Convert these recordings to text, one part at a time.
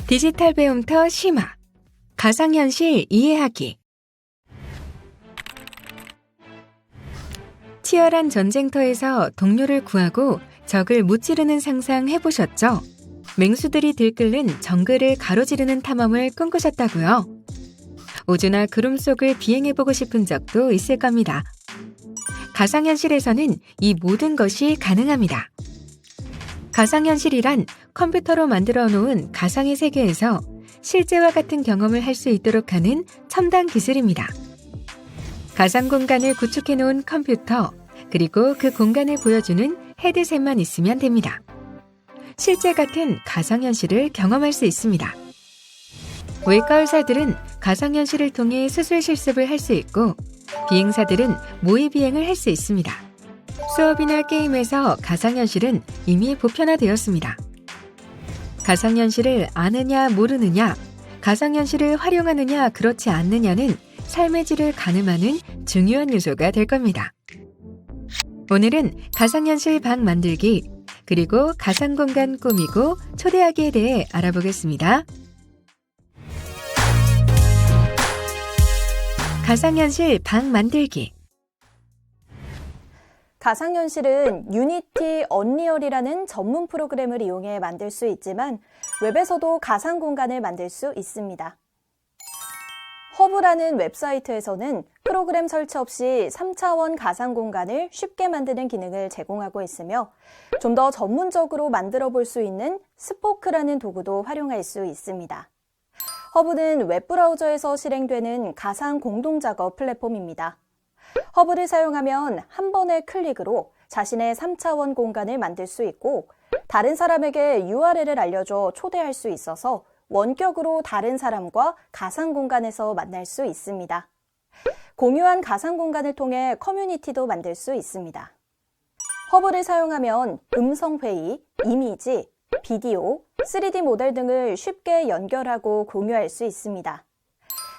디지털 배움터 심화 가상현실 이해하기. 치열한 전쟁터에서 동료를 구하고 적을 무찌르는 상상 해보셨죠? 맹수들이 들끓는 정글을 가로지르는 탐험을 꿈꾸셨다고요? 우주나 구름 속을 비행해보고 싶은 적도 있을 겁니다. 가상현실에서는 이 모든 것이 가능합니다. 가상현실이란 컴퓨터로 만들어 놓은 가상의 세계에서 실제와 같은 경험을 할 수 있도록 하는 첨단 기술입니다. 가상 공간을 구축해 놓은 컴퓨터, 그리고 그 공간을 보여주는 헤드셋만 있으면 됩니다. 실제 같은 가상현실을 경험할 수 있습니다. 외과 의사들은 가상현실을 통해 수술 실습을 할 수 있고, 비행사들은 모의 비행을 할 수 있습니다. 수업이나 게임에서 가상현실은 이미 보편화되었습니다. 가상현실을 아느냐 모르느냐, 가상현실을 활용하느냐 그렇지 않느냐는 삶의 질을 가늠하는 중요한 요소가 될 겁니다. 오늘은 가상현실 방 만들기, 그리고 가상공간 꾸미고 초대하기에 대해 알아보겠습니다. 가상현실 방 만들기. 가상현실은 유니티 언리얼이라는 전문 프로그램을 이용해 만들 수 있지만 웹에서도 가상 공간을 만들 수 있습니다. 허브라는 웹사이트에서는 프로그램 설치 없이 3차원 가상 공간을 쉽게 만드는 기능을 제공하고 있으며 좀 더 전문적으로 만들어 볼 수 있는 스포크라는 도구도 활용할 수 있습니다. 허브는 웹브라우저에서 실행되는 가상 공동작업 플랫폼입니다. 허브를 사용하면 한 번의 클릭으로 자신의 3차원 공간을 만들 수 있고 다른 사람에게 URL을 알려줘 초대할 수 있어서 원격으로 다른 사람과 가상 공간에서 만날 수 있습니다. 공유한 가상 공간을 통해 커뮤니티도 만들 수 있습니다. 허브를 사용하면 음성회의, 이미지, 비디오, 3D 모델 등을 쉽게 연결하고 공유할 수 있습니다.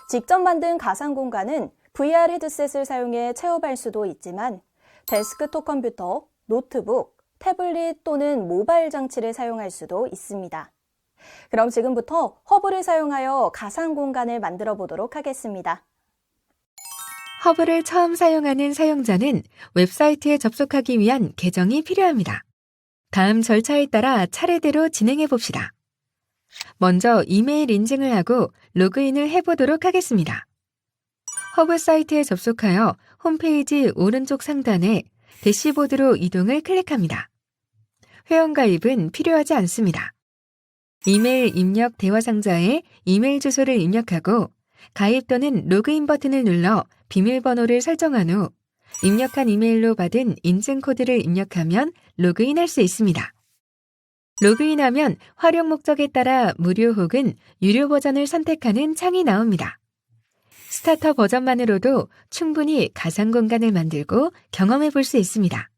직접 만든 가상 공간은 VR 헤드셋을 사용해 체험할 수도 있지만 데스크톱 컴퓨터, 노트북, 태블릿 또는 모바일 장치를 사용할 수도 있습니다. 그럼 지금부터 허브를 사용하여 가상 공간을 만들어 보도록 하겠습니다. 허브를 처음 사용하는 사용자는 웹사이트에 접속하기 위한 계정이 필요합니다. 다음 절차에 따라 차례대로 진행해 봅시다. 먼저 이메일 인증을 하고 로그인을 해보도록 하겠습니다. 허브 사이트에 접속하여 홈페이지 오른쪽 상단에 대시보드로 이동을 클릭합니다. 회원가입은 필요하지 않습니다. 이메일 입력 대화 상자에 이메일 주소를 입력하고 가입 또는 로그인 버튼을 눌러 비밀번호를 설정한 후 입력한 이메일로 받은 인증 코드를 입력하면 로그인할 수 있습니다. 로그인하면 활용 목적에 따라 무료 혹은 유료 버전을 선택하는 창이 나옵니다. 스타터 버전만으로도 충분히 가상 공간을 만들고 경험해 볼 수 있습니다.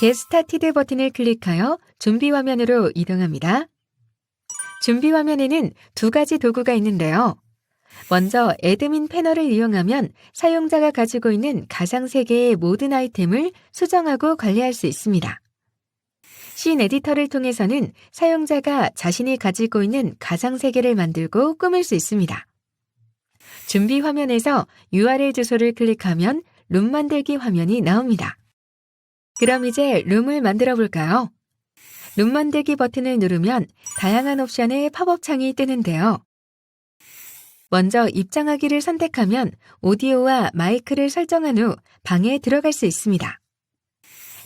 Get Started 버튼을 클릭하여 준비 화면으로 이동합니다. 준비 화면에는 두 가지 도구가 있는데요. 먼저 애드민 패널을 이용하면 사용자가 가지고 있는 가상 세계의 모든 아이템을 수정하고 관리할 수 있습니다. 씬 에디터를 통해서는 사용자가 자신이 가지고 있는 가상 세계를 만들고 꾸밀 수 있습니다. 준비 화면에서 URL 주소를 클릭하면 룸 만들기 화면이 나옵니다. 그럼 이제 룸을 만들어 볼까요? 룸 만들기 버튼을 누르면 다양한 옵션의 팝업 창이 뜨는데요. 먼저 입장하기를 선택하면 오디오와 마이크를 설정한 후 방에 들어갈 수 있습니다.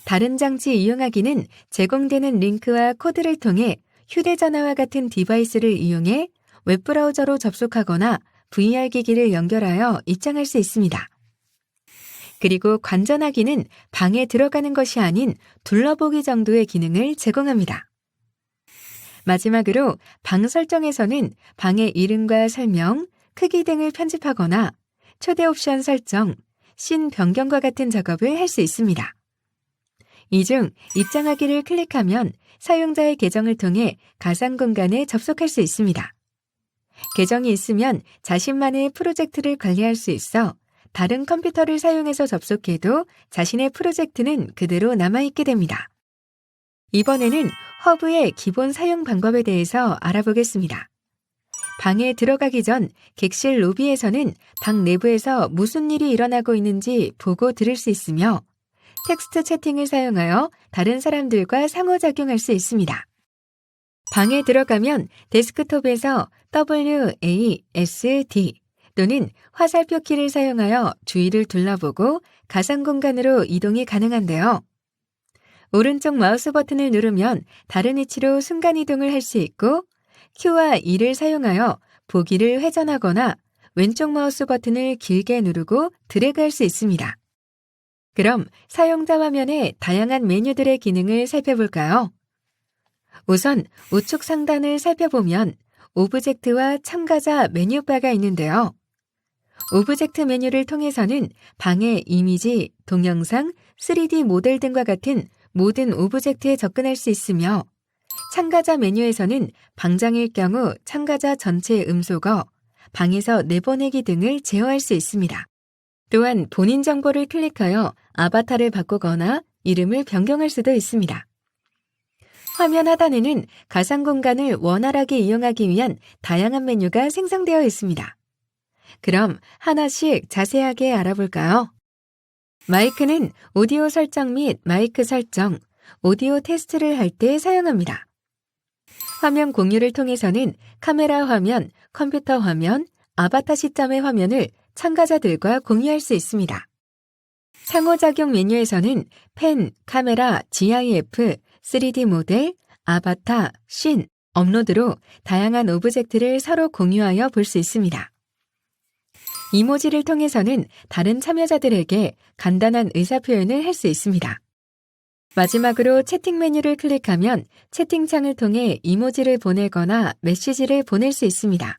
다른 장치 이용하기는 제공되는 링크와 코드를 통해 휴대전화와 같은 디바이스를 이용해 웹브라우저로 접속하거나 VR 기기를 연결하여 입장할 수 있습니다. 그리고 관전하기는 방에 들어가는 것이 아닌 둘러보기 정도의 기능을 제공합니다. 마지막으로 방 설정에서는 방의 이름과 설명, 크기 등을 편집하거나 초대 옵션 설정, 씬 변경과 같은 작업을 할 수 있습니다. 이 중 입장하기를 클릭하면 사용자의 계정을 통해 가상 공간에 접속할 수 있습니다. 계정이 있으면 자신만의 프로젝트를 관리할 수 있어 다른 컴퓨터를 사용해서 접속해도 자신의 프로젝트는 그대로 남아있게 됩니다. 이번에는 허브의 기본 사용 방법에 대해서 알아보겠습니다. 방에 들어가기 전 객실 로비에서는 방 내부에서 무슨 일이 일어나고 있는지 보고 들을 수 있으며 텍스트 채팅을 사용하여 다른 사람들과 상호작용할 수 있습니다. 방에 들어가면 데스크톱에서 WASD 또는 화살표 키를 사용하여 주위를 둘러보고 가상 공간으로 이동이 가능한데요. 오른쪽 마우스 버튼을 누르면 다른 위치로 순간이동을 할 수 있고 Q와 E를 사용하여 보기를 회전하거나 왼쪽 마우스 버튼을 길게 누르고 드래그할 수 있습니다. 그럼 사용자 화면의 다양한 메뉴들의 기능을 살펴볼까요? 우선 우측 상단을 살펴보면 오브젝트와 참가자 메뉴바가 있는데요. 오브젝트 메뉴를 통해서는 방의 이미지, 동영상, 3D 모델 등과 같은 모든 오브젝트에 접근할 수 있으며 참가자 메뉴에서는 방장일 경우 참가자 전체 음소거, 방에서 내보내기 등을 제어할 수 있습니다. 또한 본인 정보를 클릭하여 아바타를 바꾸거나 이름을 변경할 수도 있습니다. 화면 하단에는 가상 공간을 원활하게 이용하기 위한 다양한 메뉴가 생성되어 있습니다. 그럼 하나씩 자세하게 알아볼까요? 마이크는 오디오 설정 및 마이크 설정, 오디오 테스트를 할 때 사용합니다. 화면 공유를 통해서는 카메라 화면, 컴퓨터 화면, 아바타 시점의 화면을 참가자들과 공유할 수 있습니다. 상호작용 메뉴에서는 펜, 카메라, GIF, 3D 모델, 아바타, 씬, 업로드로 다양한 오브젝트를 서로 공유하여 볼 수 있습니다. 이모지를 통해서는 다른 참여자들에게 간단한 의사표현을 할 수 있습니다. 마지막으로 채팅 메뉴를 클릭하면 채팅창을 통해 이모지를 보내거나 메시지를 보낼 수 있습니다.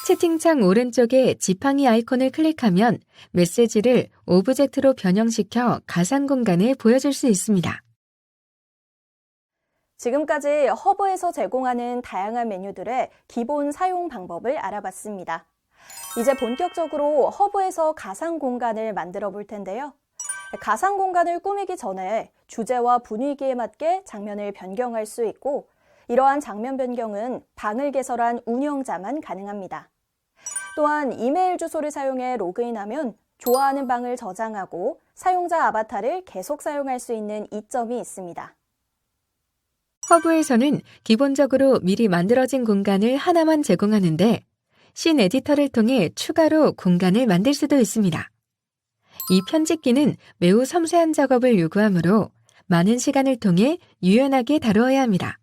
채팅창 오른쪽에 지팡이 아이콘을 클릭하면 메시지를 오브젝트로 변형시켜 가상 공간에 보여줄 수 있습니다. 지금까지 허브에서 제공하는 다양한 메뉴들의 기본 사용 방법을 알아봤습니다. 이제 본격적으로 허브에서 가상 공간을 만들어 볼 텐데요. 가상 공간을 꾸미기 전에 주제와 분위기에 맞게 장면을 변경할 수 있고 이러한 장면 변경은 방을 개설한 운영자만 가능합니다. 또한 이메일 주소를 사용해 로그인하면 좋아하는 방을 저장하고 사용자 아바타를 계속 사용할 수 있는 이점이 있습니다. 허브에서는 기본적으로 미리 만들어진 공간을 하나만 제공하는데 씬 에디터를 통해 추가로 공간을 만들 수도 있습니다. 이 편집기는 매우 섬세한 작업을 요구하므로 많은 시간을 통해 유연하게 다루어야 합니다.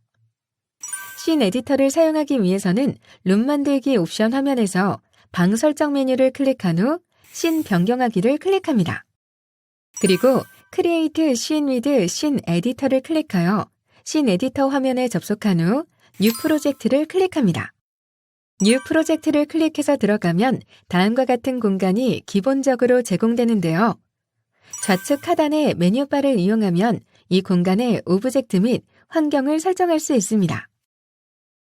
씬 에디터를 사용하기 위해서는 룸 만들기 옵션 화면에서 방 설정 메뉴를 클릭한 후 씬 변경하기를 클릭합니다. 그리고 크리에이트 씬 위드 씬 에디터를 클릭하여 씬 에디터 화면에 접속한 후 뉴 프로젝트를 클릭합니다. 뉴 프로젝트를 클릭해서 들어가면 다음과 같은 공간이 기본적으로 제공되는데요. 좌측 하단의 메뉴바를 이용하면 이 공간에 오브젝트 및 환경을 설정할 수 있습니다.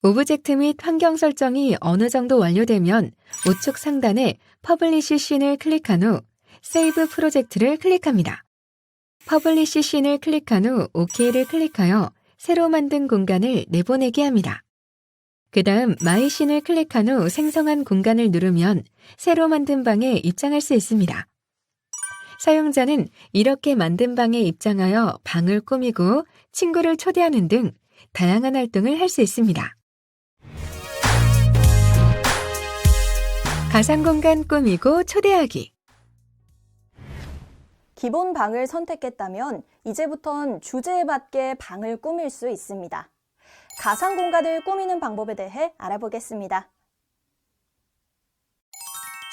오브젝트 및 환경 설정이 어느 정도 완료되면 우측 상단에 퍼블리시 씬을 클릭한 후 세이브 프로젝트를 클릭합니다. 퍼블리시 씬을 클릭한 후 OK를 클릭하여 새로 만든 공간을 내보내게 합니다. 그 다음 마이 씬을 클릭한 후 생성한 공간을 누르면 새로 만든 방에 입장할 수 있습니다. 사용자는 이렇게 만든 방에 입장하여 방을 꾸미고 친구를 초대하는 등 다양한 활동을 할 수 있습니다. 가상공간 꾸미고 초대하기. 기본 방을 선택했다면 이제부턴 주제에 맞게 방을 꾸밀 수 있습니다. 가상 공간을 꾸미는 방법에 대해 알아보겠습니다.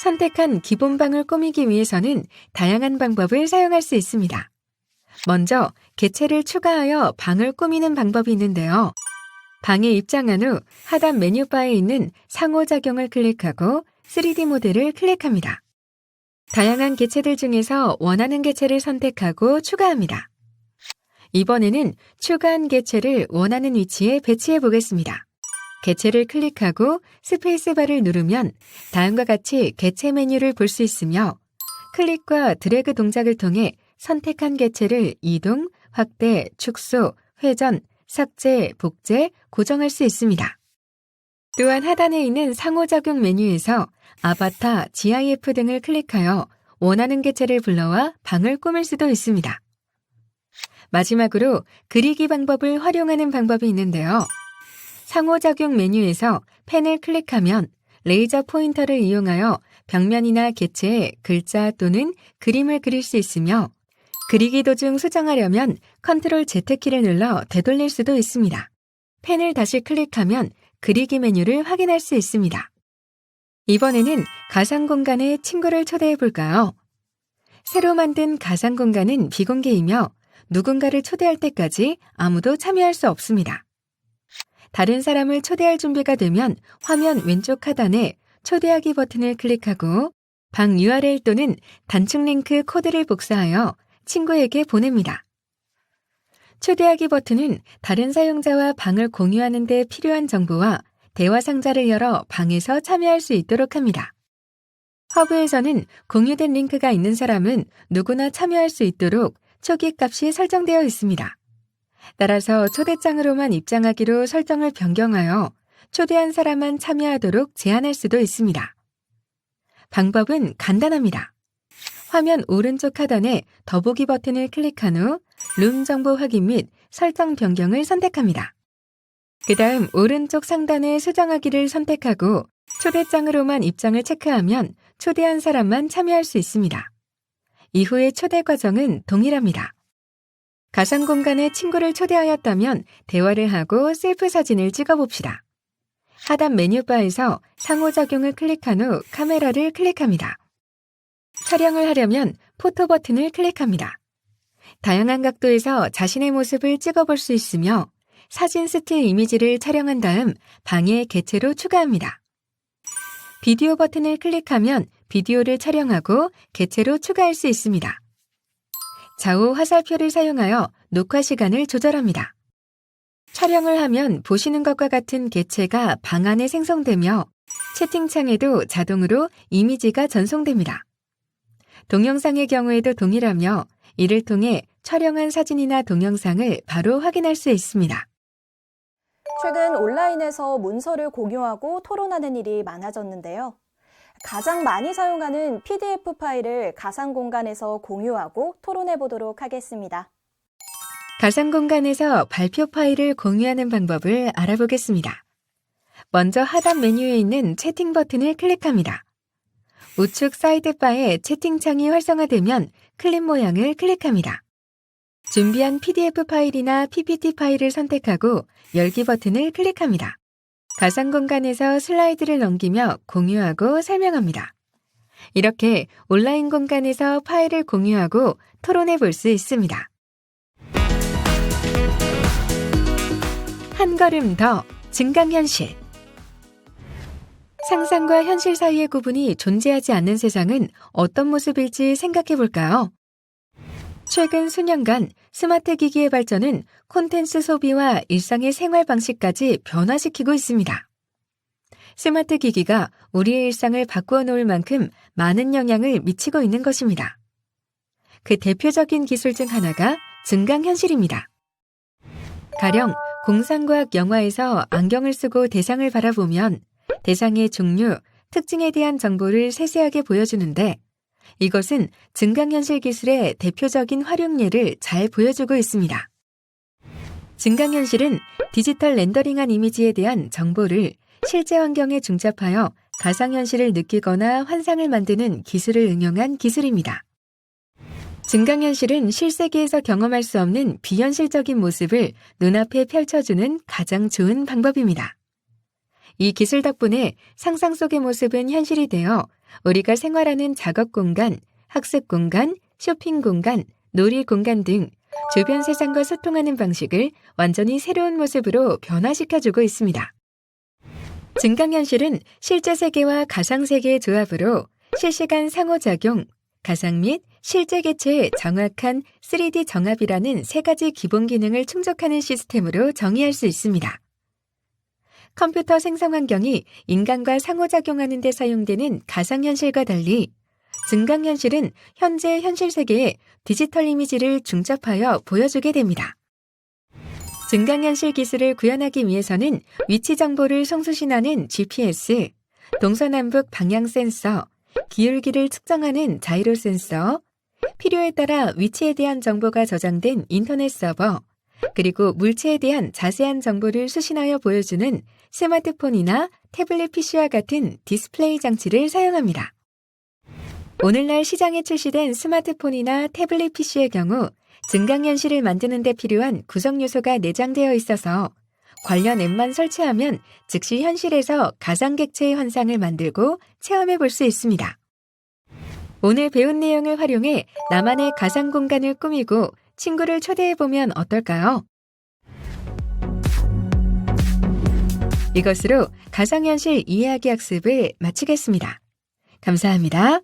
선택한 기본 방을 꾸미기 위해서는 다양한 방법을 사용할 수 있습니다. 먼저 객체를 추가하여 방을 꾸미는 방법이 있는데요. 방에 입장한 후 하단 메뉴바에 있는 상호작용을 클릭하고 3D 모델을 클릭합니다. 다양한 객체들 중에서 원하는 객체를 선택하고 추가합니다. 이번에는 추가한 개체를 원하는 위치에 배치해 보겠습니다. 개체를 클릭하고 스페이스바를 누르면 다음과 같이 개체 메뉴를 볼 수 있으며 클릭과 드래그 동작을 통해 선택한 개체를 이동, 확대, 축소, 회전, 삭제, 복제, 고정할 수 있습니다. 또한 하단에 있는 상호작용 메뉴에서 아바타, GIF 등을 클릭하여 원하는 개체를 불러와 방을 꾸밀 수도 있습니다. 마지막으로 그리기 방법을 활용하는 방법이 있는데요. 상호작용 메뉴에서 펜을 클릭하면 레이저 포인터를 이용하여 벽면이나 개체에 글자 또는 그림을 그릴 수 있으며 그리기 도중 수정하려면 컨트롤 Z키를 눌러 되돌릴 수도 있습니다. 펜을 다시 클릭하면 그리기 메뉴를 확인할 수 있습니다. 이번에는 가상 공간에 친구를 초대해 볼까요? 새로 만든 가상 공간은 비공개이며 누군가를 초대할 때까지 아무도 참여할 수 없습니다. 다른 사람을 초대할 준비가 되면 화면 왼쪽 하단에 초대하기 버튼을 클릭하고 방 URL 또는 단축 링크 코드를 복사하여 친구에게 보냅니다. 초대하기 버튼은 다른 사용자와 방을 공유하는 데 필요한 정보와 대화 상자를 열어 방에서 참여할 수 있도록 합니다. 허브에서는 공유된 링크가 있는 사람은 누구나 참여할 수 있도록 초기 값이 설정되어 있습니다. 따라서 초대장으로만 입장하기로 설정을 변경하여 초대한 사람만 참여하도록 제한할 수도 있습니다. 방법은 간단합니다. 화면 오른쪽 하단에 더보기 버튼을 클릭한 후 룸 정보 확인 및 설정 변경을 선택합니다. 그 다음 오른쪽 상단에 수정하기를 선택하고 초대장으로만 입장을 체크하면 초대한 사람만 참여할 수 있습니다. 이후의 초대 과정은 동일합니다. 가상 공간에 친구를 초대하였다면 대화를 하고 셀프 사진을 찍어봅시다. 하단 메뉴바에서 상호작용을 클릭한 후 카메라를 클릭합니다. 촬영을 하려면 포토 버튼을 클릭합니다. 다양한 각도에서 자신의 모습을 찍어볼 수 있으며 사진 스틸 이미지를 촬영한 다음 방에 개체로 추가합니다. 비디오 버튼을 클릭하면 비디오를 촬영하고 개체로 추가할 수 있습니다. 좌우 화살표를 사용하여 녹화 시간을 조절합니다. 촬영을 하면 보시는 것과 같은 개체가 방 안에 생성되며 채팅창에도 자동으로 이미지가 전송됩니다. 동영상의 경우에도 동일하며 이를 통해 촬영한 사진이나 동영상을 바로 확인할 수 있습니다. 최근 온라인에서 문서를 공유하고 토론하는 일이 많아졌는데요. 가장 많이 사용하는 PDF 파일을 가상 공간에서 공유하고 토론해 보도록 하겠습니다. 가상 공간에서 발표 파일을 공유하는 방법을 알아보겠습니다. 먼저 하단 메뉴에 있는 채팅 버튼을 클릭합니다. 우측 사이드바에 채팅창이 활성화되면 클립 모양을 클릭합니다. 준비한 PDF 파일이나 PPT 파일을 선택하고 열기 버튼을 클릭합니다. 가상 공간에서 슬라이드를 넘기며 공유하고 설명합니다. 이렇게 온라인 공간에서 파일을 공유하고 토론해 볼 수 있습니다. 한 걸음 더 증강현실. 상상과 현실 사이의 구분이 존재하지 않는 세상은 어떤 모습일지 생각해 볼까요? 최근 수년간 스마트 기기의 발전은 콘텐츠 소비와 일상의 생활 방식까지 변화시키고 있습니다. 스마트 기기가 우리의 일상을 바꾸어 놓을 만큼 많은 영향을 미치고 있는 것입니다. 그 대표적인 기술 중 하나가 증강현실입니다. 가령 공상과학 영화에서 안경을 쓰고 대상을 바라보면 대상의 종류, 특징에 대한 정보를 세세하게 보여주는데 이것은 증강현실 기술의 대표적인 활용 예를 잘 보여주고 있습니다. 증강현실은 디지털 렌더링한 이미지에 대한 정보를 실제 환경에 중잡하여 가상현실을 느끼거나 환상을 만드는 기술을 응용한 기술입니다. 증강현실은 실세계에서 경험할 수 없는 비현실적인 모습을 눈앞에 펼쳐주는 가장 좋은 방법입니다. 이 기술 덕분에 상상 속의 모습은 현실이 되어 우리가 생활하는 작업 공간, 학습 공간, 쇼핑 공간, 놀이 공간 등 주변 세상과 소통하는 방식을 완전히 새로운 모습으로 변화시켜주고 있습니다. 증강현실은 실제 세계와 가상세계의 조합으로 실시간 상호작용, 가상 및 실제 개체의 정확한 3D 정합이라는 세 가지 기본 기능을 충족하는 시스템으로 정의할 수 있습니다. 컴퓨터 생성 환경이 인간과 상호작용하는 데 사용되는 가상현실과 달리 증강현실은 현재 현실 세계에 디지털 이미지를 중첩하여 보여주게 됩니다. 증강현실 기술을 구현하기 위해서는 위치 정보를 송수신하는 GPS, 동서남북 방향 센서, 기울기를 측정하는 자이로 센서, 필요에 따라 위치에 대한 정보가 저장된 인터넷 서버, 그리고 물체에 대한 자세한 정보를 수신하여 보여주는 스마트폰이나 태블릿 PC와 같은 디스플레이 장치를 사용합니다. 오늘날 시장에 출시된 스마트폰이나 태블릿 PC의 경우 증강현실을 만드는 데 필요한 구성 요소가 내장되어 있어서 관련 앱만 설치하면 즉시 현실에서 가상객체의 환상을 만들고 체험해 볼 수 있습니다. 오늘 배운 내용을 활용해 나만의 가상 공간을 꾸미고 친구를 초대해 보면 어떨까요? 이것으로 가상현실 이해하기 학습을 마치겠습니다. 감사합니다.